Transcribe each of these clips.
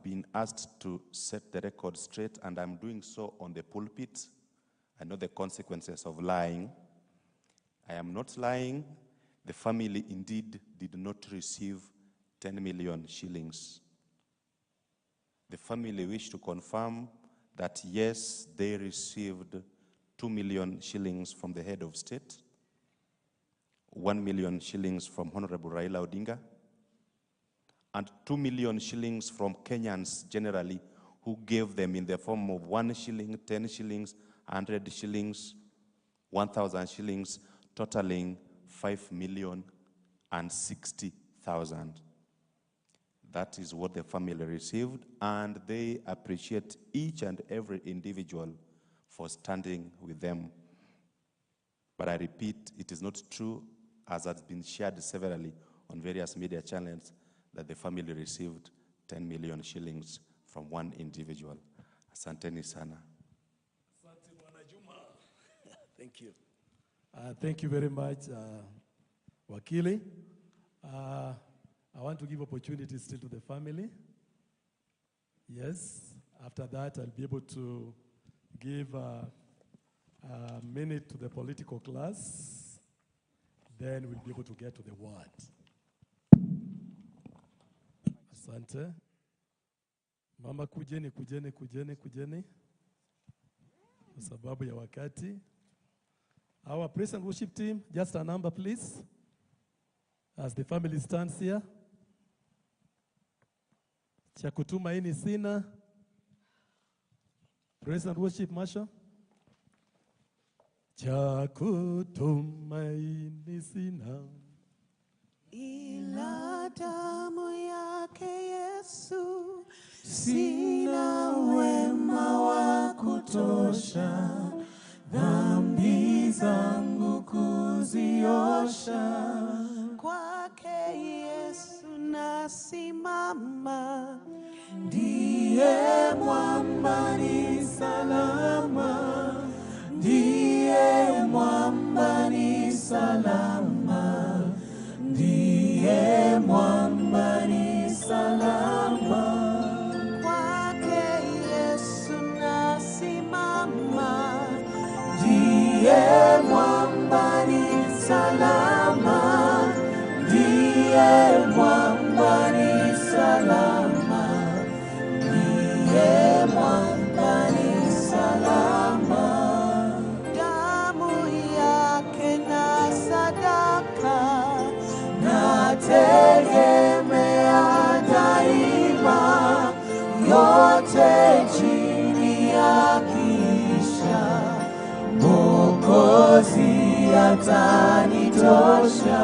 been asked to set the record straight, and I'm doing so on the pulpit. I know the consequences of lying. I am not lying. The family indeed did not receive 10 million shillings. The family wish to confirm that yes, they received 2 million shillings from the head of state, 1 million shillings from Honorable Raila Odinga, and 2 million shillings from Kenyans generally, who gave them in the form of 1 shilling, 10 shillings, 100 shillings, 1,000 shillings, totaling 5,060,000. That is what the family received, and they appreciate each and every individual for standing with them. But I repeat, it is not true, as has been shared severally on various media channels, that the family received 10 million shillings from one individual. Asanteni sana. Asante Bwana Juma. Thank you. Thank you very much, Wakili. I want to give opportunities still to the family. Yes, after that I'll be able to give a minute to the political class. Then we'll be able to get to the word. Asante. Mama kujeni. Kwa sababu ya wakati. Our praise and worship team, just a number please. As the family stands here. Cha kutumaini sina. Praise and worship, Masha. Cha kutumaini sina. Ila damu yake Yesu, sina wema wa kutosha, dhambi zangu kuziosha. Kwake Yesu nasimama, ndiye mwamba ni salama, ndiye mwamba ni salama, ndiye mwamba ni salama. Kwake Yesu nasimama, ndiye mwamba ni salama, ndiye mwamba ni salama, ndiye mwamba ni salama. Damu yake na sadaka nategemea daima, yote chini ya kisha, Mwokozi atanitosha.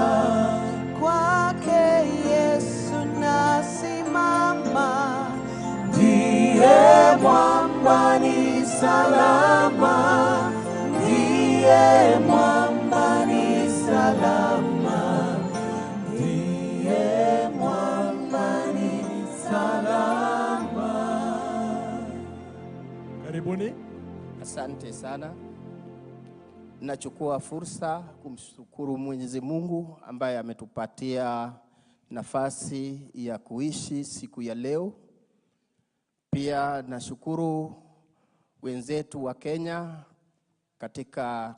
Kwake Yesu nasimama, ndiye mwamba ni salama, ndiye mwamba ni salama, ndiye mwamba ni salama. Karibuni. Asante sana. Nachukua fursa kumshukuru Mwenyezi Mungu ambaye ametupatia nafasi ya kuishi siku ya leo. Pia nashukuru wenzetu wa Kenya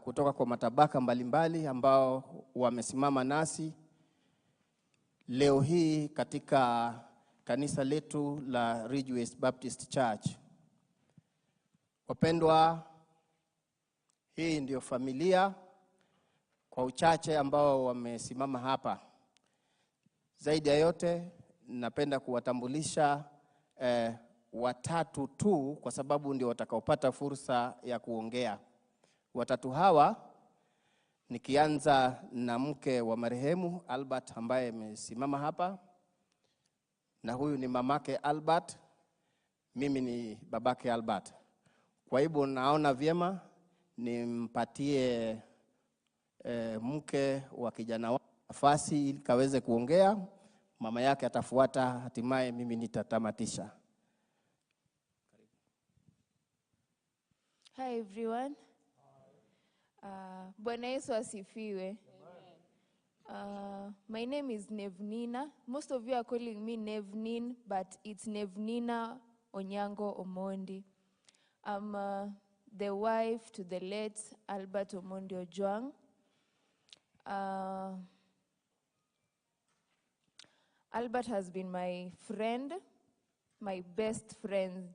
kutoka kwa matabaka mbalimbali ambao wamesimama nasi leo hii katika kanisa letu la Ridgeway Baptist Church. Wapendwa, hii ndio familia kwa uchache ambao wamesimama hapa. Zaidi ya yote napenda kuwatambulisha watatu tu, kwa sababu ndio watakaopata fursa ya kuongea. Watatu hawa, nikianza na mke wa marehemu Albert ambaye amesimama hapa, na huyu ni mamake Albert, mimi ni babake Albert. Kwa hivyo naona vyema nimpatie mke wa kijana wangu nafasi ili kaweze kuongea. Mama yake atafuata, hatimaye mimi nitatamatisha. Hi everyone. Bwana Yesu asifiwe. My name is Nevnina. Most of you are calling me Nevnin, but it's Nevnina Onyango Omondi. I'm the wife to the late Albert Omondi Ojwang. Albert has been my friend, my best friend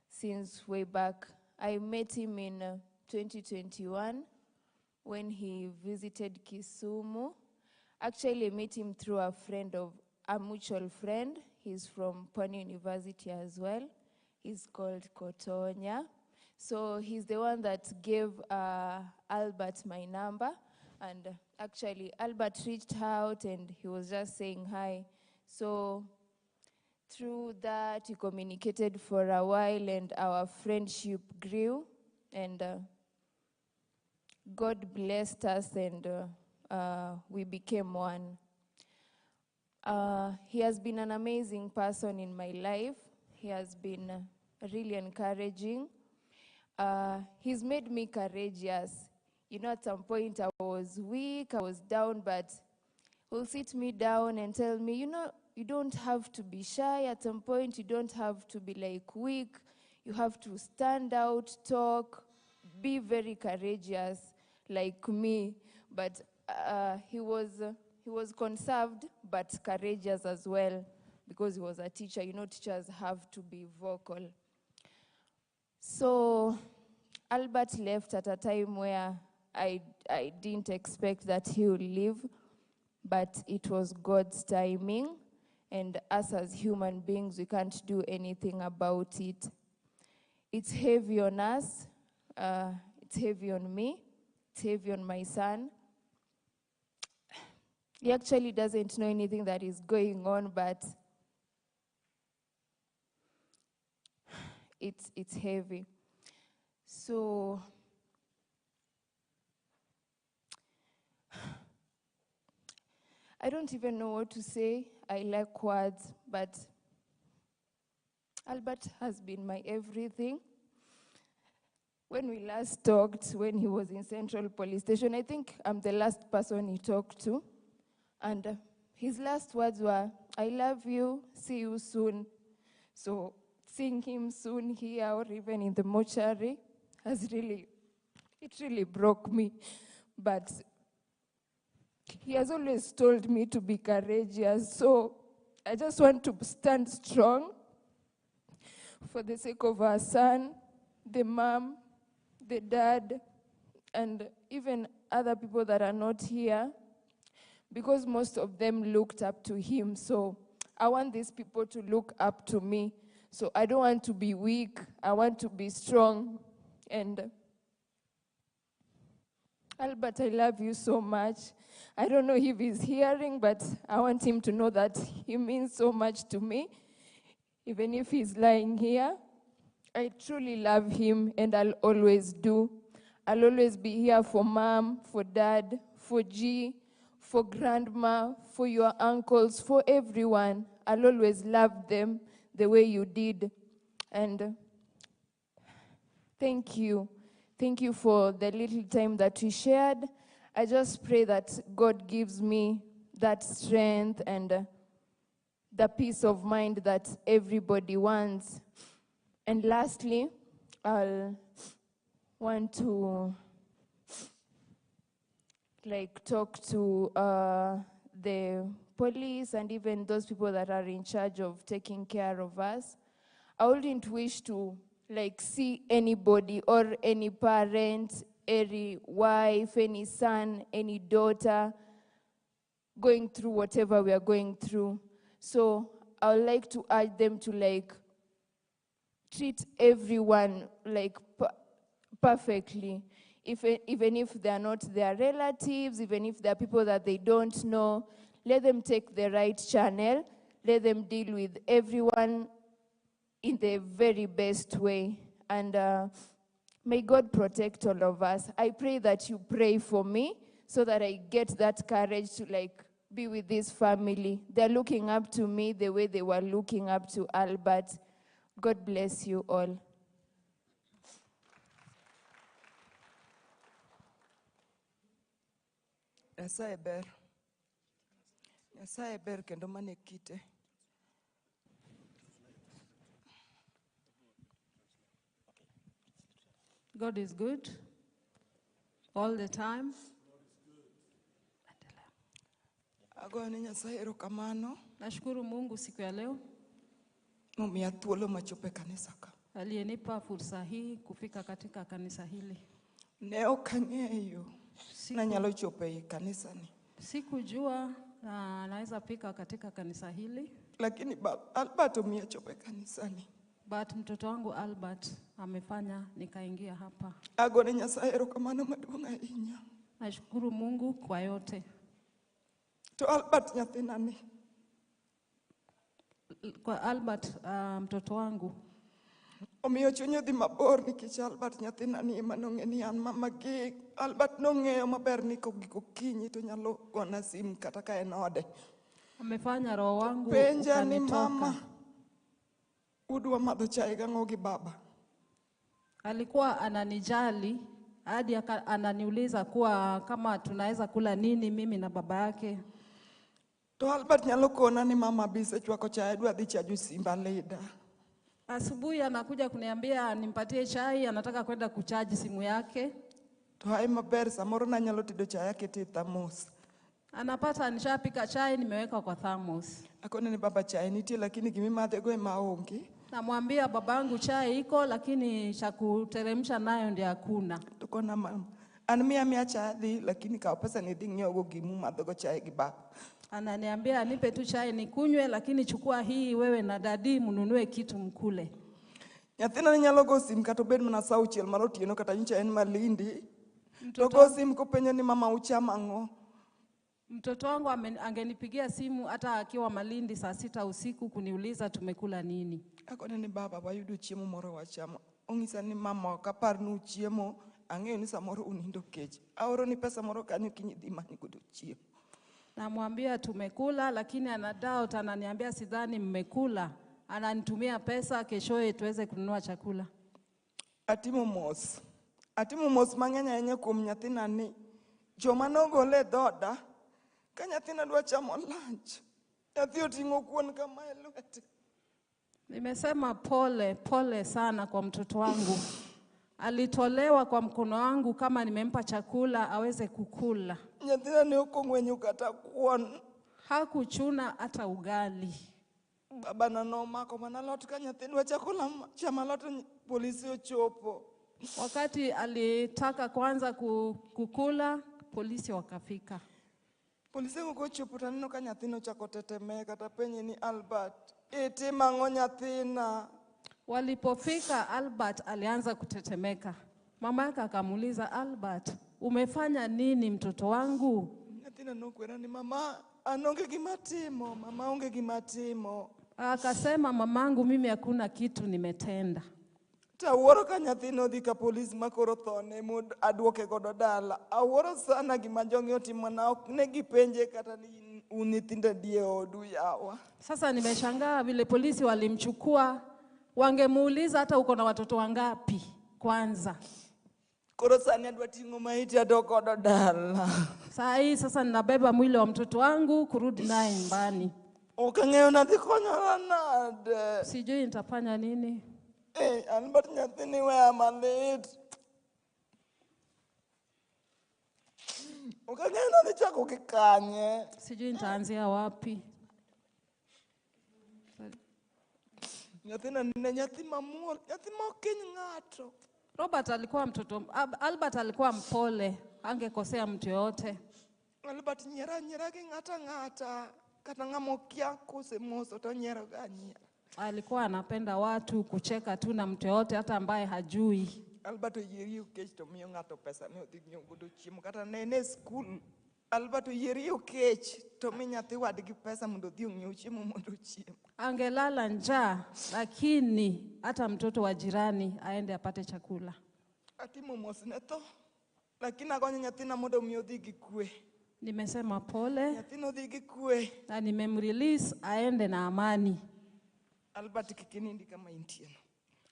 since way back. I met him in 2021 when he visited Kisumu. Actually, I met him through a mutual friend. He's from Pwani University as well. He's called Kotonya. So he's the one that gave Albert my number. And actually, Albert reached out and he was just saying hi. So through that, we communicated for a while and our friendship grew. And God blessed us and we became one. He has been an amazing person in my life. He has been really encouraging. He's made me courageous. You know, at some point I was weak, I was down, but he'll sit me down and tell me, you know, you don't have to be shy. At some point, you don't have to be like weak. You have to stand out, talk, be very courageous like me. But he was conserved, but courageous as well, because he was a teacher. You know, teachers have to be vocal. So Albert left at a time where I didn't expect that he would leave, but it was God's timing. And us as human beings, we can't do anything about it. It's heavy on us. It's heavy on me. It's heavy on my son. He actually doesn't know anything that is going on, but it's heavy. So I don't even know what to say. I lack words, but Albert has been my everything. When we last talked, when he was in Central Police Station, I think I'm the last person he talked to. And his last words were, I love you, see you soon. So seeing him soon here or even in the mortuary it really broke me. But he has always told me to be courageous. So I just want to stand strong for the sake of our son, the mom, the dad, and even other people that are not here, because most of them looked up to him. So I want these people to look up to me. So I don't want to be weak. I want to be strong. And Albert, I love you so much. I don't know if he's hearing, but I want him to know that he means so much to me. Even if he's lying here, I truly love him, and I'll always do. I'll always be here for mom, for dad, for G, for grandma, for your uncles, for everyone. I'll always love them the way you did. And thank you. Thank you for the little time that we shared. I just pray that God gives me that strength and the peace of mind that everybody wants. And lastly, I'll want to talk to the police and even those people that are in charge of taking care of us. I wouldn't wish to see anybody or any parent, any wife, any son, any daughter going through whatever we are going through. So I would like to urge them to treat everyone perfectly. Even if they are not their relatives, even if they are people that they don't know, let them take the right channel. Let them deal with everyone in the very best way. And may God protect all of us. I pray that you pray for me so that I get that courage to be with this family. They're looking up to me the way they were looking up to Albert. God bless you all. Esa eber Nyasaye ber kendo mane kite. God is good all the time. Agoyo Nyasaye erokamano Nashukuru Mungu siku ya leo momiya thuolo machopo e kanisa ka. aliyenipa fursa hii kufika katika kanisa hili. Ne ok ang'eyo nanyalo chopo e kanisa ni. Sikujua naweza fika katika kanisa hili. Lakini Albert omiya chopo e kanisa ni. But mtoto wangu Albert amefanya nikaingia hapa. Agoyo Nyasaye erokamano maduong' ahinya. Nashukuru Mungu kwa yote. To Albert nyathina ni. Kwa Albert mtoto wangu Omiyo chunye dhi mabor nikech Albert nyathina ni ema nong'e ni an mamagi. Albert nong'eyo maber ni kogik okinyi to nyalo gona simu kata ka en ode. amefanya roho wangu Penja ni ukanitoka. mama, udwa madho chai gang'o gi baba. Alikuwa ananijali hadi ananiuliza kuwa kama tunaweza kula nini mimi na baba yake. To Albert nyalo kona ni mama bise chwako chai dwa dhi chaju simba leda. Asubuhi anakuja kuniambia nimpatie chai, anataka kwenda kuchaji simu yake. To hai maber samoro na nyalo tedo chai yake ti thermos. Anapata nishapika chai nimeweka kwa thermos. Akone ni baba chai nitie lakini gimi madhe go ema onge. Namwambia babangu chai iko lakini cha kuteremsha nayo ndio hakuna. To kona mama. An miya chai dhi lakini kaw pesa ni dhi ng'iewo go gimu madho go chai gi baba. Ananiambia nipe tu chai nikunywe lakini chukua hii wewe na dadi mnunue kitu mkule. Nyathina ni nyalo go sim kata bed mana saa uchiel mar otieno kata nyicha en Malindi. To go sim kopenjo ni mama uchamo ang'o. Mtoto wangu angenipigia simu hata akiwa Malindi saa 6 usiku kuniuliza tumekula nini. Akone ni baba wayudo chiemo moro wachamo. Ong'isa ni mama ok apar nu chiemo, ang'eyo ni samoro unindo kech. Aoro ni pesa moro kanyo kinyi dhi manyo godo chiemo. Namwambia tumekula lakini anadoubt, ananiambia sidhani mmekula. Ananitumia pesa keshoe tuweze kununua chakula. Atimo mos mang'eny ahinya kuom nyathina ni. Joma nogole dhoda ka nyathina dwa chamo lunch. Nyathi oting'o kuon kama e lwete. Nimesema pole sana kwa mtoto wangu. Alitolewa kwa mkono wangu kama nimempa chakula aweze kukula. Nyathina ne okong'wenyo kata kuon. Hakuchuna hata ugali. Baba na nomako mana lot ka nyathi dwa chamo lot polisi ochopo. Wakati alitaka kuanza kukula, polisi wakafika. Polisi ochopo taneno ka nyathino chako teteme kata penye ni Albert. Mang'o nyathina. Walipofika Albert alianza kutetemeka. Mama yake akamuuliza, Albert, umefanya nini mtoto wangu? Nyathina nokwera ni mama anonge gimatimo, mama onge gimatimo. Akasema mamangu mimi hakuna kitu nimetenda. Tawuoro ka nyathino dhi ka polisi makoro thone mod aduoke godo dala. Awuoro sana gima jongi otimo na ok ne gipenje kata ni nyithindo die odu yawa. Sasa nimeshangaa vile polisi walimchukua, wangemuuliza hata uko na watoto wangapi kwanza. Koro sani adwa ting'o maiti adok godo dala. Saa hii sasa ninabeba mwili wa mtoto wangu kurudi naye nyumbani. Ok ang'eyo nadhi konyora nade. Sijui nitafanya nini. Albert nyathini weya malit. Ok ang'eyo nadhi chako gi kanye. Sijui nitaanzia wapi. Nyathina ni nyathi mamuol, nyathi mokiny ng'ato. Albert alikuwa mpole, angekosea mtu yote. Albert nyera gi ng'ata. Kata ng'amo kia kose moso to nyero ga nyera. Alikuwa anapenda watu, kucheka tu na mtu yote hata ambaye hajui. Albert oyeri ukech to miyo ng'ato pesa ne odhi ng'iewo godo chiemo kata ne school. Albert oyeri ukech to mi nyathi wadgi pesa mondo odhi ong'iew chiemo mondo ochiem. Angelala njaa lakini hata mtoto wa jirani aende apate chakula. Atimo mos ne to. Lakini agonyo nyathina mondo mi odhi gi kwe. Nimesema pole. Nyathino odhi gi kwe. Na nimemrelease aende na amani. Albert kikinindi kama intieno.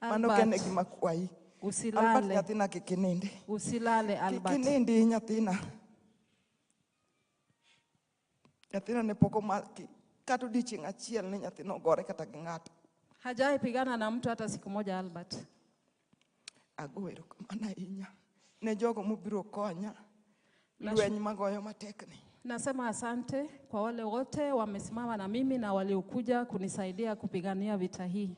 Mano kene gima kwayi. Usilale. Albert nyathina kikinindi. Usilale Albert. Kikinindi nyathina. Nyathina ne poko maki. Kata odiochieng' achiel ne nyathino gore kata gi ng'ato. Hajai pigana na mtu hata siku moja Albert. Ago erokamano ahinya ne jogo mobiro konya lweny magoyo matekni. Nasema asante kwa wale wote wamesimama na mimi na waliokuja kunisaidia kupigania vita hii.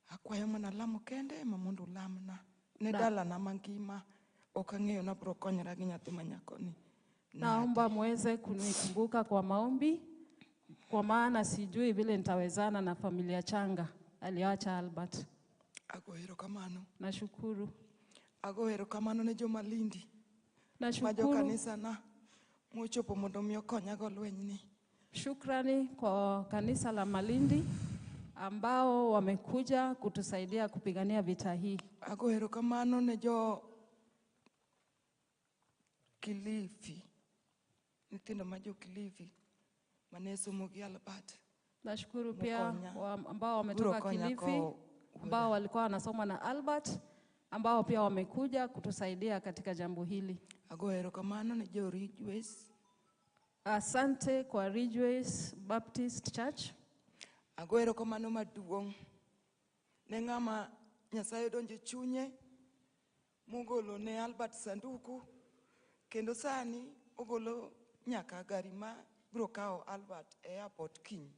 Akwayo mana lamo kende mamondo lamna ne dala na mangima okang'eyo na bro konyra gi nyathi manyakoni. Naomba muweze kunikumbuka kwa maombi, kwa maana sijui vile nitawezana na familia changa aliacha Albert. Ago erokamano. Nashukuru. Ago erokamano ne joma Lindi. Nashukuru. Majo kanisa na mochopo mondo mi okonya go lweny ni. Shukrani kwa kanisa la Malindi ambao wamekuja kutusaidia kupigania vita hii. Ago erokamano ne jo Kilifi. Nitindo majo Kilifi. Maneso mogi Albert. Nashukuru pia ambao wametoka Kilifi, ambao walikuwa wanasoma na Albert, ambao pia wamekuja kutusaidia katika jambo hili. Ago erokamano ne jo Ridgeways. Asante kwa Ridgeways Baptist Church. Ago erokamano maduong' ne ng'ama Nyasaye donje chunye mogolo ne Albert sanduku kendo sani ogolo nyaka gari ma biro kawo Albert e airport kiny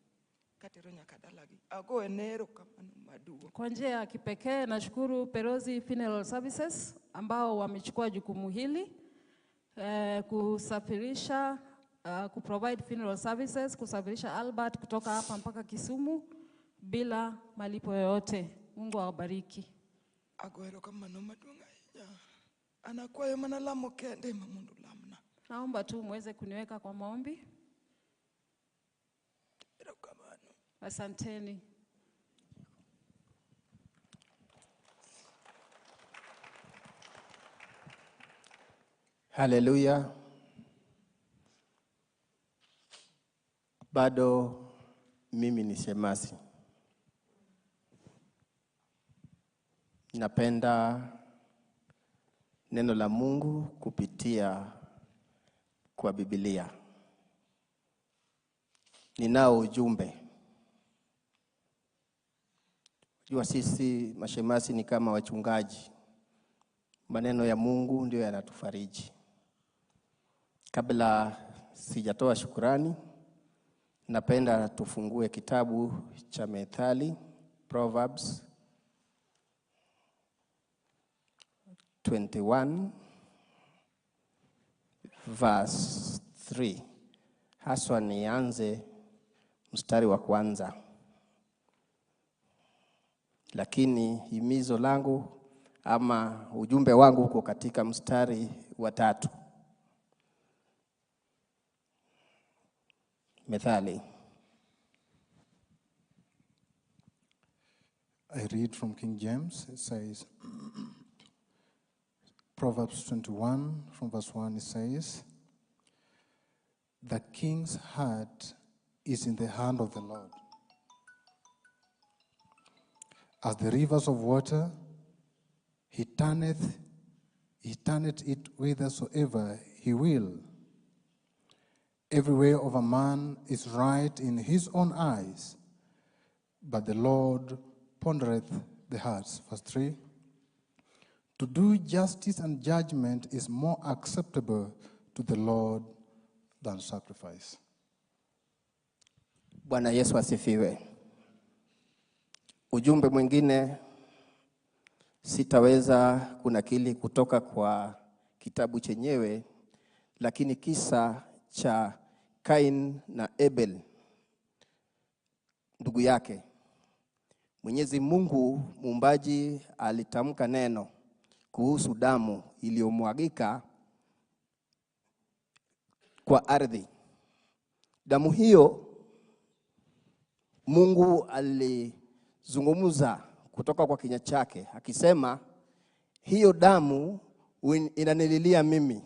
katero nyaka dalagi. Ago erokamano maduong'. Kwa njia ya kipekee nashukuru Perosi Funeral Services ambao wamechukua jukumu hili kusafirisha kuprovide funeral services, kusafirisha Albert kutoka hapa mpaka Kisumu bila malipo yoyote. Mungu awabariki. Ago erokamano maduong' ahinya. Anakwayo mana lamo kende mamondo lamna. Naomba tu muweze kuniweka kwa maombi. Erokamano. Asanteni. Haleluya. Bado mimi ni shemasi. Napenda neno la Mungu kupitia kwa Biblia. Ninao ujumbe. Jua sisi mashemasi ni kama wachungaji. Maneno ya Mungu ndio yanatufariji. Kabla sijatoa shukrani, napenda tufungue kitabu cha Methali, Proverbs 21 verse 3. Haswa nianze mstari wa kwanza. Lakini himizo langu ama ujumbe wangu uko katika mstari wa 3. Methali. I read from King James. It says, Proverbs 21 from verse 1, it says, the king's heart is in the hand of the Lord. As the rivers of water, he turneth it whithersoever he will. Every way of a man is right in his own eyes, but the Lord pondereth the hearts. Verse 3. To do justice and judgment is more acceptable to the Lord than sacrifice. Bwana Yesu asifiwe. Ujumbe mwingine sitaweza kunakili kutoka kwa kitabu chenyewe, lakini kisa cha Kain na Abel ndugu yake. Mwenyezi Mungu muumbaji alitamka neno kuhusu damu iliyomwagika kwa ardhi. Damu hiyo Mungu alizungumza kutoka kwa kinywa chake akisema, hiyo damu inanililia mimi.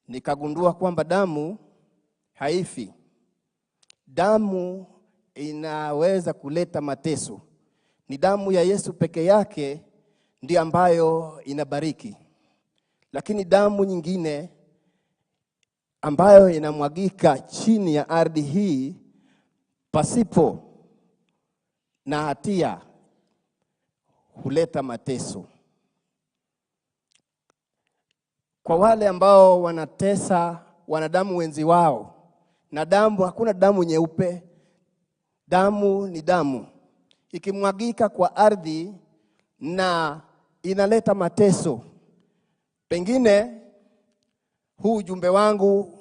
Nikagundua kwamba damu haifi. Damu inaweza kuleta mateso. Ni damu ya Yesu peke yake ndiye ambayo inabariki. Lakini damu nyingine ambayo inamwagika chini ya ardhi hii pasipo na hatia huleta mateso. Kwa wale ambao wanatesa wanadamu wenzi wao, na damu, hakuna damu nyeupe, damu ni damu. Ikimwagika kwa ardhi na inaleta mateso. Pengine huu ujumbe wangu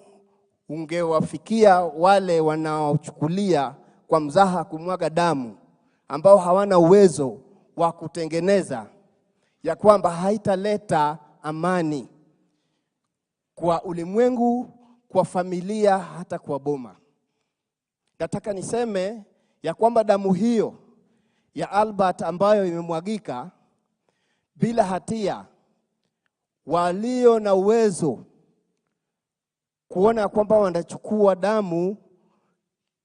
ungewafikia wale wanaochukulia kwa mzaha kumwaga damu, ambao hawana uwezo wa kutengeneza, ya kwamba haitaleta amani kwa ulimwengu, kwa familia, hata kwa boma. Nataka niseme ya kwamba damu hiyo ya Albert ambayo imemwagika bila hatia, walio na uwezo kuona kwamba wanachukua damu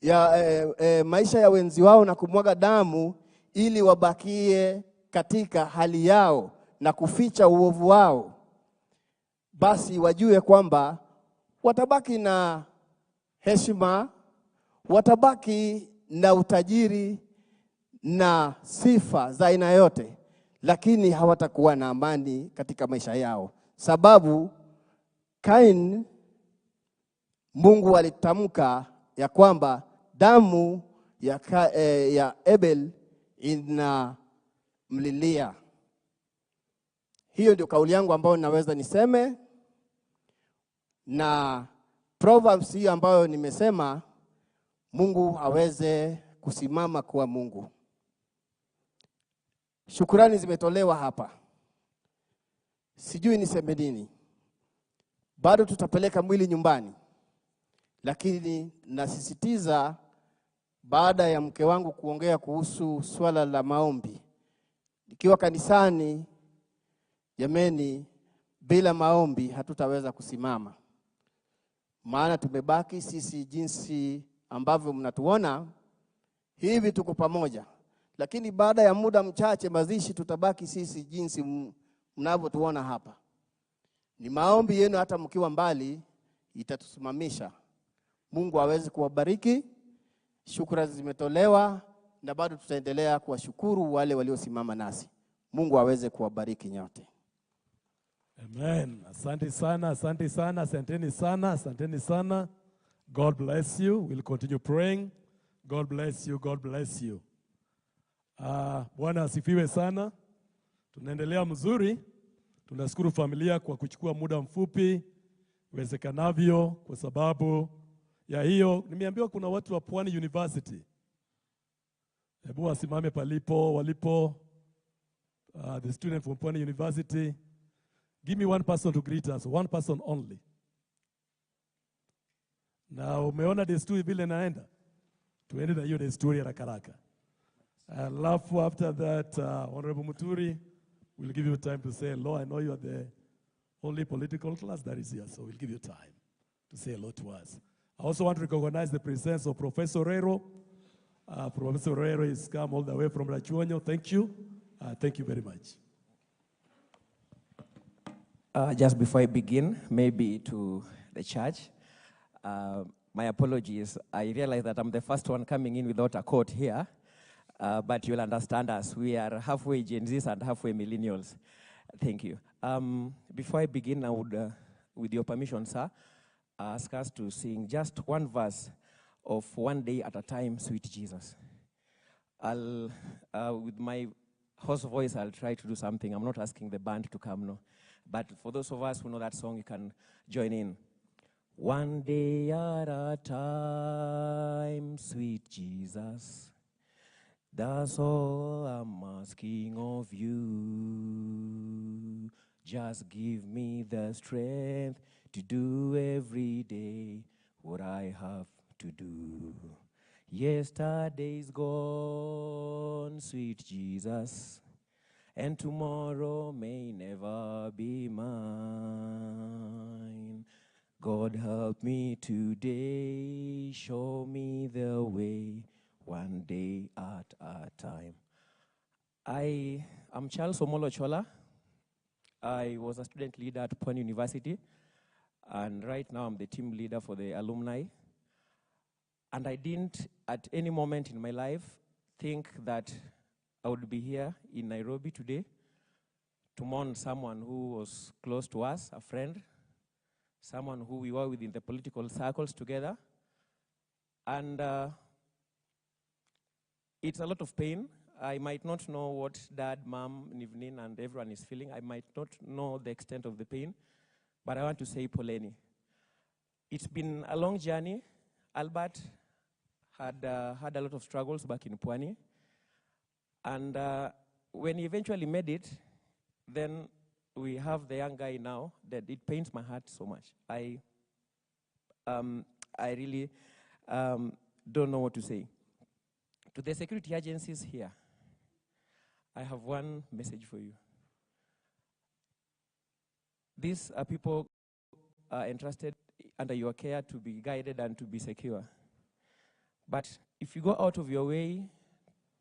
ya maisha ya wenzi wao na kumwaga damu ili wabakie katika hali yao na kuficha uovu wao, basi wajue kwamba watabaki na heshima, watabaki na utajiri na sifa za aina yote, lakini hawatakuwa na amani katika maisha yao. Sababu Kain, Mungu alitamka ya kwamba damu ya Abel inamlilia. Hiyo ndio kauli yangu ambayo naweza niseme, na Proverbs hiyo ambayo nimesema, Mungu aweze kusimama kuwa Mungu. Shukrani zimetolewa hapa. Sijui niseme nini. Bado tutapeleka mwili nyumbani. Lakini nasisitiza, baada ya mke wangu kuongea kuhusu swala la maombi, nikiwa kanisani, jameni, bila maombi hatutaweza kusimama. Maana tumebaki sisi jinsi ambavyo mnatuona hivi, tuko pamoja. Lakini baada ya muda mchache mazishi, tutabaki sisi jinsi mnavyotuona hapa. Ni maombi yenu hata mkiwa mbali itatusimamisha. Mungu aweze kuwabariki. Shukrani zimetolewa na bado tutaendelea kuwashukuru wale waliosimama nasi. Mungu aweze kuwabariki nyote. Amen. Asante sana, asante sana, asanteni sana, asanteni sana. God bless you. We'll continue praying. God bless you, God bless you. Bwana asifiwe sana. Tunaendelea mzuri. Tunashukuru familia kwa kuchukua muda mfupi iwezekanavyo, kwa sababu ya hiyo nimeambiwa kuna watu wa Pwani University. Hebu wasimame walipo. The student from Pwani University. Give me one person to greet us, one person only. Na umeona desturi vile naenda? Tuende na hiyo desturi ya haraka. Alafu after that, Honorable Muturi will give you time to say hello. I know you are the only political class that is here, so we'll give you time to say hello to us. I also want to recognize the presence of Professor Rero. Professor Rero has come all the way from Rachuonyo. Thank you. Thank you very much. Just before I begin, maybe to the church, my apologies. I realize that I'm the first one coming in without a coat here, but you'll understand us. We are halfway Gen Zs and halfway millennials. Thank you. Before I begin, I would, with your permission, sir, ask us to sing just one verse of One Day at a Time, Sweet Jesus. With my hoarse voice, I'll try to do something. I'm not asking the band to come, no. But for those of us who know that song, you can join in. One day at a time, sweet Jesus, that's all I'm asking of you. Just give me the strength to do every day what I have to do. Yesterday's gone, sweet Jesus, and tomorrow may never be mine. God help me today, show me the way, one day at a time. I am Charles Omolo Chola. I was a student leader at Pwani University. And right now I'm the team leader for the alumni. And I didn't, at any moment in my life, think that I would be here in Nairobi today to mourn someone who was close to us, a friend, someone who we were within the political circles together. And it's a lot of pain. I might not know what Dad, Mom, Nivnin, and everyone is feeling. I might not know the extent of the pain, but I want to say poleni. It's been a long journey. Albert had had a lot of struggles back in Pwani. And when he eventually made it, then we have the young guy now that it pains my heart so much. I really don't know what to say. To the security agencies here, I have one message for you. These are people entrusted under your care to be guided and to be secure. But if you go out of your way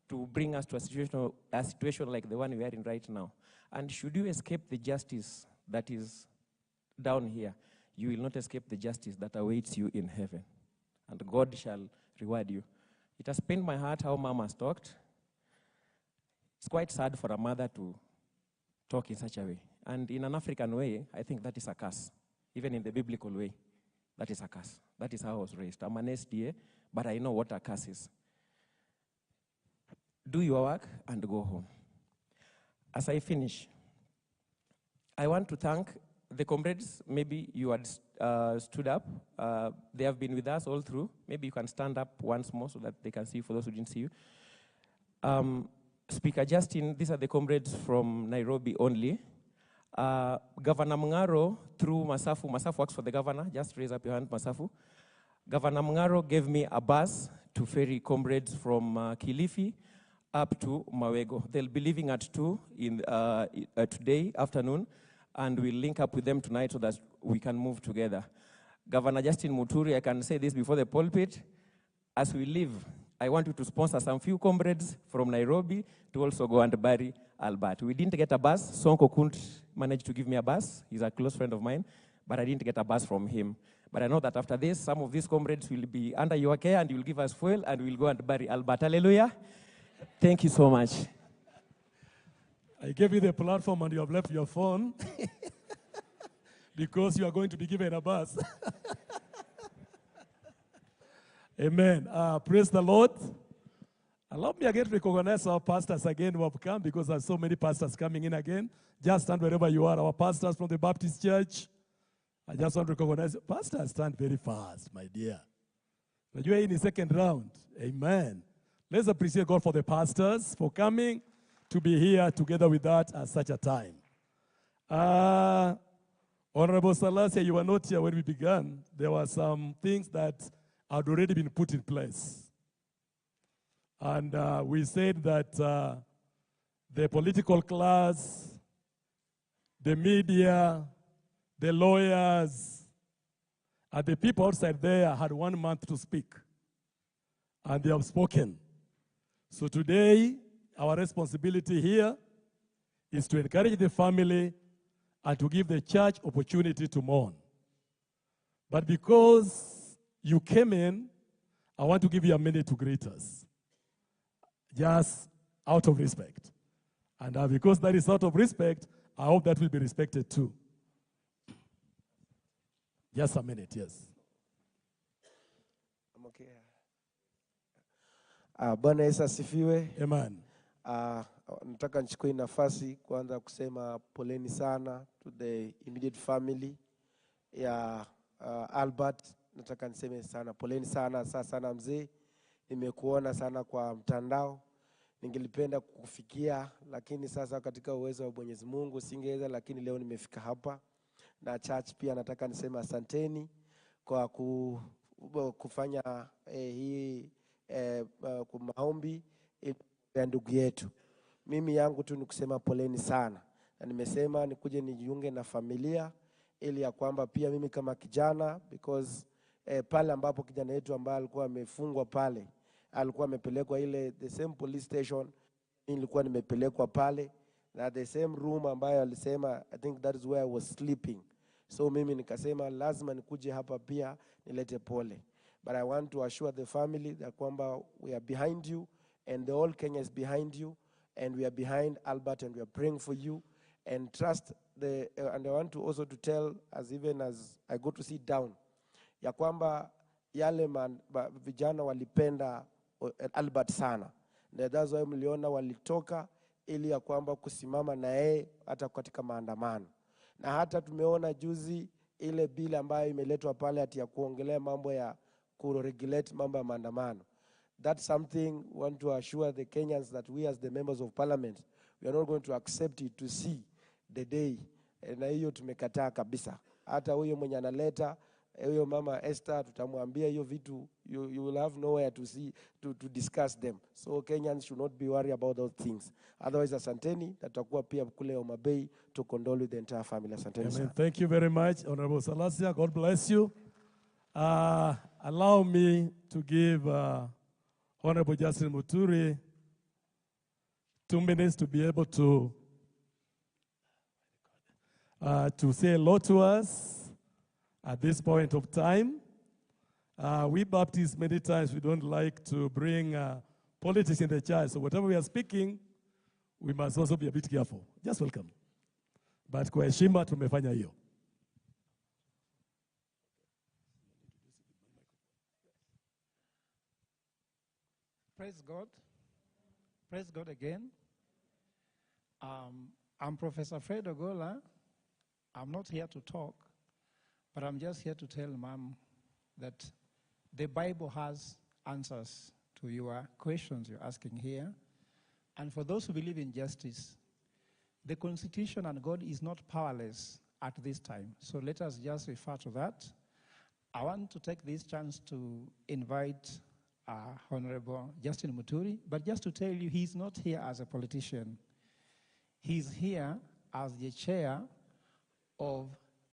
to bring us to a situation like the one we are in right now, and should you escape the justice that is down here, you will not escape the justice that awaits you in heaven. And God shall reward you. It has pained my heart how Mom has talked. It's quite sad for a mother to talk in such a way. And in an African way, I think that is a curse. Even in the biblical way, that is a curse. That is how I was raised. I'm an SDA, but I know what a curse is. Do your work and go home. As I finish, I want to thank the comrades. Maybe you had stood up. They have been with us all through. Maybe you can stand up once more so that they can see you, for those who didn't see you. Speaker Justin, these are the comrades from Nairobi only. Governor Mungaro, through Masafu. Masafu works for the governor. Just raise up your hand, Masafu. Governor Mungaro gave me a bus to ferry comrades from Kilifi up to Mawego. They'll be leaving at 2 today afternoon, and we'll link up with them tonight so that we can move together. Governor Justin Muturi, I can say this before the pulpit, as we leave, I want you to sponsor some few comrades from Nairobi to also go and bury Albert. We didn't get a bus. Sonko couldn't manage to give me a bus. He's a close friend of mine, but I didn't get a bus from him. But I know that after this, some of these comrades will be under your care and you will give us fuel and we'll go and bury Albert. Hallelujah. Thank you so much. I gave you the platform and you have left your phone because you are going to be given a bus. Amen. Praise the Lord. Allow me again to recognize our pastors again who have come, because there are so many pastors coming in again. Just stand wherever you are. Our pastors from the Baptist Church. I just want to recognize, pastors stand very fast, my dear. But you are in the second round. Amen. Let's appreciate God for the pastors for coming to be here together with us at such a time. Honorable Salasia, you were not here when we began. There were some things that had already been put in place. And we said that the political class, the media, the lawyers, and the people outside there had 1 month to speak. And they have spoken. So today, our responsibility here is to encourage the family and to give the church opportunity to mourn. But because you came in, I want to give you a minute to greet us. Just out of respect. And because that is out of respect, I hope that will be respected too. Just a minute, yes. I'm okay. Bwana Yesu asifiwe. Amen. Nataka nichukue nafasi kwanza kusema poleni sana to the immediate family ya Albert. Nataka niseme sana poleni sana mzee. Nimekuona sana kwa mtandao. Ningelipenda kukufikia, lakini sasa katika uwezo wa Mwenyezi Mungu singeweza, lakini leo nimefika hapa. Na church pia nataka niseme asanteni kwa kufanya hii maombi ya ndugu yetu. Mimi yangu tu ni kusema poleni sana. Na nimesema nikuje nijiunge na familia ili ya kwamba pia mimi kama kijana, because pale ambapo kijana yetu ambaye alikuwa amefungwa pale, alikuwa amepelekwa ile the same police station, nilikuwa nimepelekwa pale, na the same room ambayo alisema, I think that is where I was sleeping. So mimi nikasema lazima nikuje hapa pia nilete pole. But I want to assure the family that kwamba we are behind you and the whole Kenya is behind you and we are behind Albert and we are praying for you and trust the and I want to also to tell as even as I go to sit down ya kwamba yale vijana walipenda Albert sana. Na that's why mliona walitoka ili ya kwamba kusimama na yeye hata katika maandamano. Na hata tumeona juzi ile bill ambayo imeletwa pale ati ya kuongelea mambo ya kuregulate mambo ya maandamano. That's something we want to assure the Kenyans that we as the members of parliament, we are not going to accept it to see the day. Na hiyo tumekataa kabisa. Hata huyo mwenye analeta huyo mama Esther tutamwambia hiyo vitu you will have nowhere to see to discuss them. So Kenyans should not be worried about those things. Otherwise asanteni, tutakuwa pia kule Homa Bay to condole with the entire family. Asanteni. Amen. Thank you very much, Honorable Salasia. God bless you. Allow me to give Honorable Justin Muturi 2 minutes to be able to say hello to us at this point of time. We Baptists, many times, we don't like to bring politics in the church. So whatever we are speaking, we must also be a bit careful. Just welcome. But kwa heshima tumefanya hiyo. Praise God. Praise God again. I'm Professor Fred Ogola. I'm not here to talk, but I'm just here to tell Mom that the Bible has answers to your questions you're asking here. And for those who believe in justice, the Constitution and God is not powerless at this time. So let us just refer to that. I want to take this chance to invite Honorable Justin Muturi, but just to tell you, he's not here as a politician. He's here as the chair of